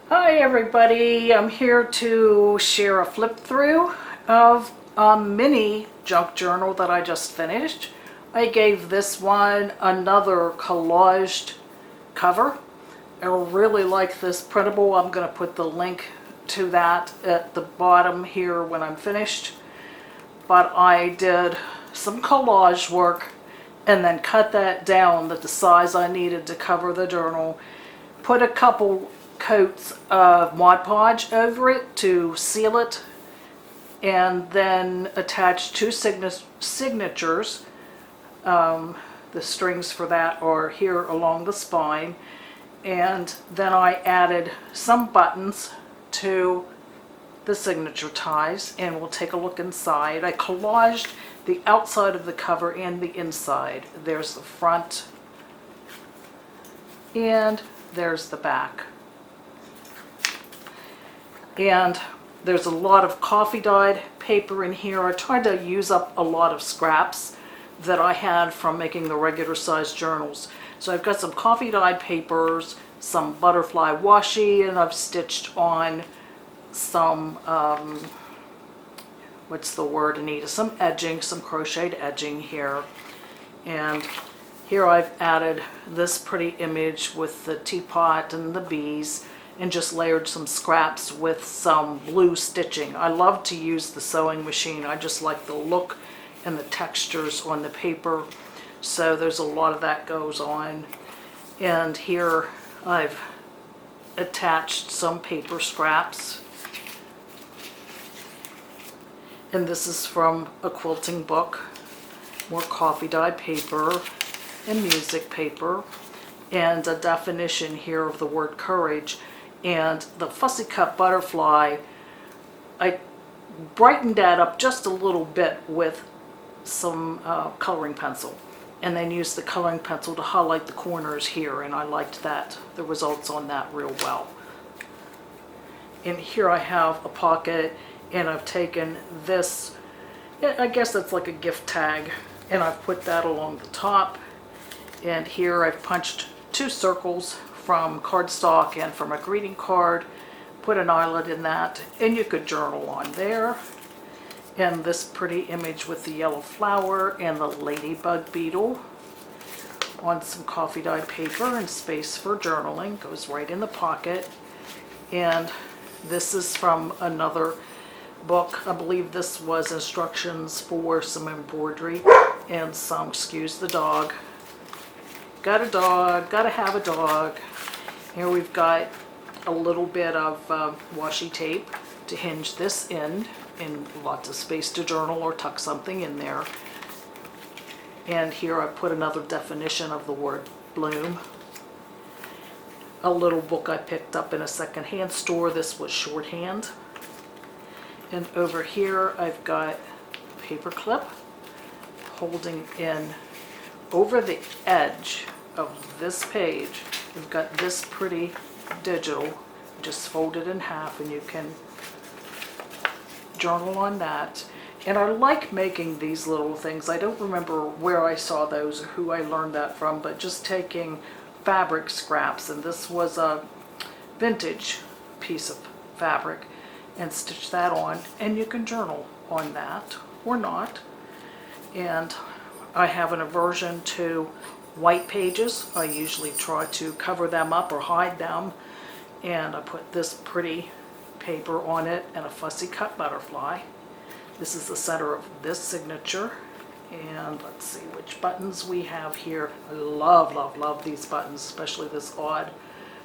Hi everybody, I'm here to share a flip through of a mini junk journal that I just finished. I gave this one another collaged cover. I really like this printable. I'm going to put the link to that at the bottom here when I'm finished. But I did some collage work and then cut that down to the size I needed to cover the journal. Put a couple coats of Mod Podge over it to seal it, and then attach two signatures. The strings for that are here along the spine, and then I added some buttons to the signature ties, and we'll take a look inside. I collaged the outside of the cover and the inside. There's the front and there's the back. And there's a lot of coffee dyed paper in here. I tried to use up a lot of scraps that I had from making the regular size journals. So I've got some coffee dyed papers, some butterfly washi, and I've stitched on some, what's the word, Anita? Some edging, some crocheted edging here. And here I've added this pretty image with the teapot and the bees, and just layered some scraps with some blue stitching. I love to use the sewing machine. I just like the look and the textures on the paper. So there's a lot of that goes on. And here I've attached some paper scraps. And this is from a quilting book. More coffee dye paper and music paper. And a definition here of the word courage. And the fussy cut butterfly, I brightened that up just a little bit with some coloring pencil, and then used the coloring pencil to highlight the corners here, and I liked that, the results on that real well. And here I have a pocket, and I've taken this, I guess that's like a gift tag, and I've put that along the top. And here I've punched two circles from cardstock and from a greeting card, put an eyelet in that, and you could journal on there. And this pretty image with the yellow flower and the ladybug beetle on some coffee dyed paper, and space for journaling goes right in the pocket. And this is from another book. I believe this was instructions for some embroidery and some, excuse the dog. Got a dog, gotta have a dog. Here we've got a little bit of washi tape to hinge this in, and lots of space to journal or tuck something in there. And here I put another definition of the word bloom. A little book I picked up in a secondhand store. This was shorthand. And over here I've got a paper clip holding in over the edge of this page. We've got this pretty digital, just fold it in half, and you can journal on that. And I like making these little things. I don't remember where I saw those or who I learned that from, but just taking fabric scraps, and this was a vintage piece of fabric, and stitch that on, and you can journal on that or not. And I have an aversion to white pages. I usually try to cover them up or hide them, and I put this pretty paper on it and a fussy cut butterfly. This is the center of this signature, and let's see which buttons we have here. I love, love, love these buttons, especially this odd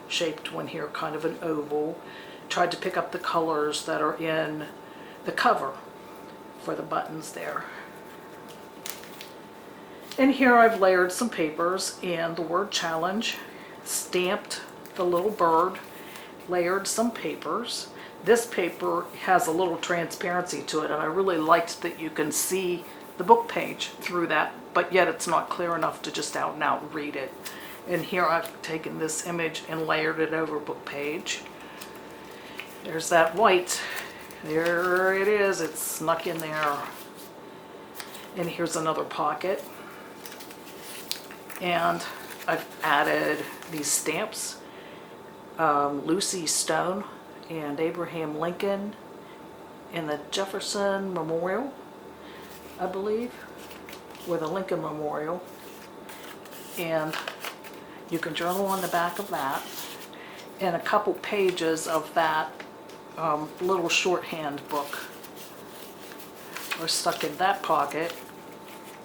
shaped one here, kind of an oval. Tried to pick up the colors that are in the cover for the buttons there. And here I've layered some papers and the word challenge, stamped the little bird, layered some papers. This paper has a little transparency to it, and I really liked that you can see the book page through that, but yet it's not clear enough to just out and out read it. And here I've taken this image and layered it over book page. There's that white. There it is, it's snuck in there. And here's another pocket. And I've added these stamps Lucy Stone and Abraham Lincoln and the Jefferson Memorial, I believe, or the Lincoln Memorial. And you can journal on the back of that. And a couple pages of that little shorthand book are stuck in that pocket.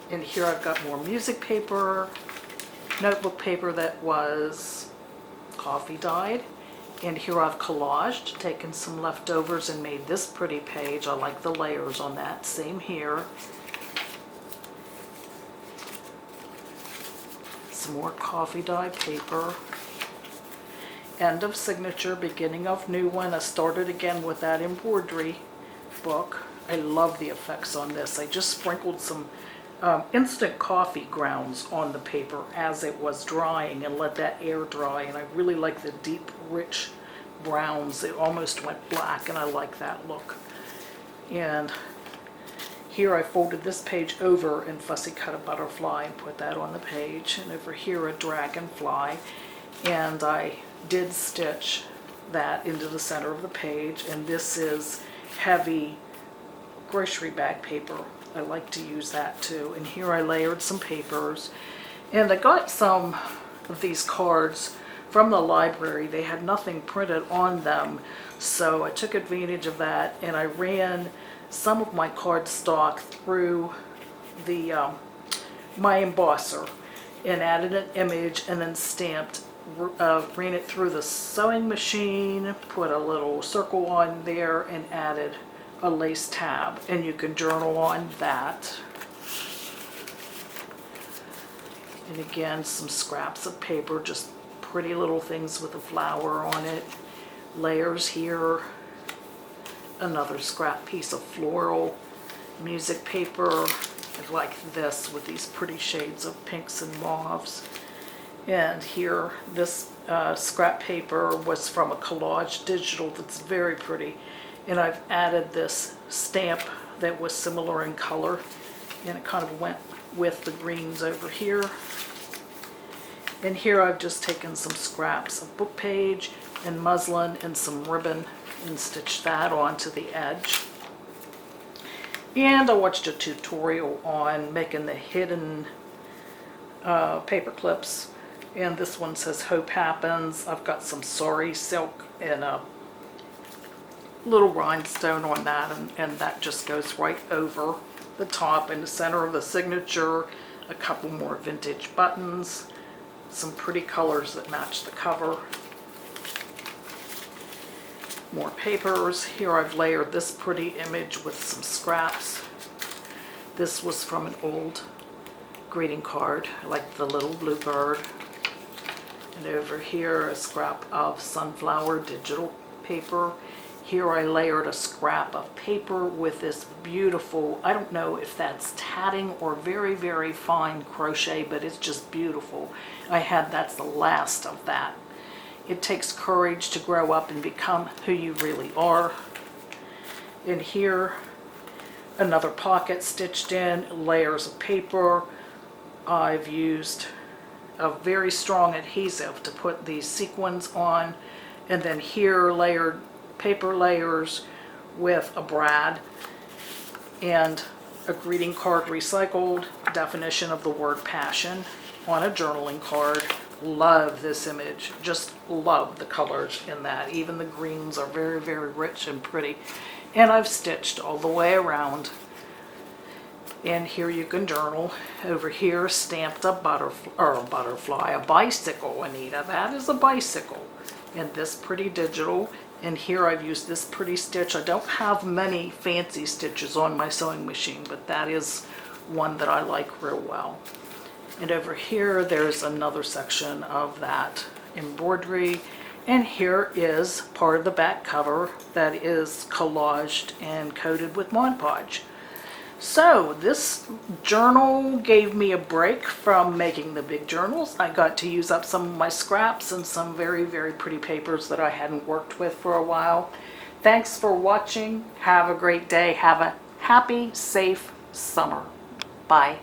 And here I've got more music paper, notebook paper that was coffee dyed. And here I've collaged, taken some leftovers and made this pretty page. I like the layers on that. Same here. Some more coffee dye paper. End of signature, beginning of new one. I started again with that embroidery book. I love the effects on this. I just sprinkled some instant coffee grounds on the paper as it was drying and let that air dry, and I really like the deep rich browns. It almost went black and I like that look. And here I folded this page over and fussy cut a butterfly and put that on the page, and over here a dragonfly, and I did stitch that into the center of the page. And this is heavy grocery bag paper. I like to use that too. And here I layered some papers, and I got some of these cards from the library. They had nothing printed on them, so I took advantage of that, and I ran some of my cardstock through the my embosser and added an image, and then stamped, ran it through the sewing machine, put a little circle on there, and added a lace tab, and you can journal on that. And again, some scraps of paper, just pretty little things with a flower on it. Layers here, another scrap piece of floral music paper like this with these pretty shades of pinks and mauves. And here, this scrap paper was from a collage digital that's very pretty. And I've added this stamp that was similar in color, and it kind of went with the greens over here. And here I've just taken some scraps of book page and muslin and some ribbon and stitched that onto the edge. And I watched a tutorial on making the hidden paper clips, and this one says Hope Happens. I've got some sari silk and a little rhinestone on that, and that just goes right over the top. In the center of the signature, a couple more vintage buttons, some pretty colors that match the cover. More papers. Here I've layered this pretty image with some scraps. This was from an old greeting card, like the little blue bird. And over here, a scrap of sunflower digital paper. Here I layered a scrap of paper with this beautiful, I don't know if that's tatting or very, very fine crochet, but it's just beautiful. That's the last of that. It takes courage to grow up and become who you really are. And here, another pocket stitched in, layers of paper. I've used a very strong adhesive to put these sequins on, and then here layered paper layers with a brad and a greeting card recycled, definition of the word passion on a journaling card. Love this image, just love the colors in that. Even the greens are very, very rich and pretty. And I've stitched all the way around. And here you can journal. Over here, stamped a butterfly, a bicycle, Anita. That is a bicycle. And this pretty digital. And here I've used this pretty stitch. I don't have many fancy stitches on my sewing machine, but that is one that I like real well. And over here, there's another section of that embroidery. And here is part of the back cover that is collaged and coated with Mod Podge. So this journal gave me a break from making the big journals. I got to use up some of my scraps and some very, very pretty papers that I hadn't worked with for a while. Thanks for watching. Have a great day. Have a happy, safe summer. Bye.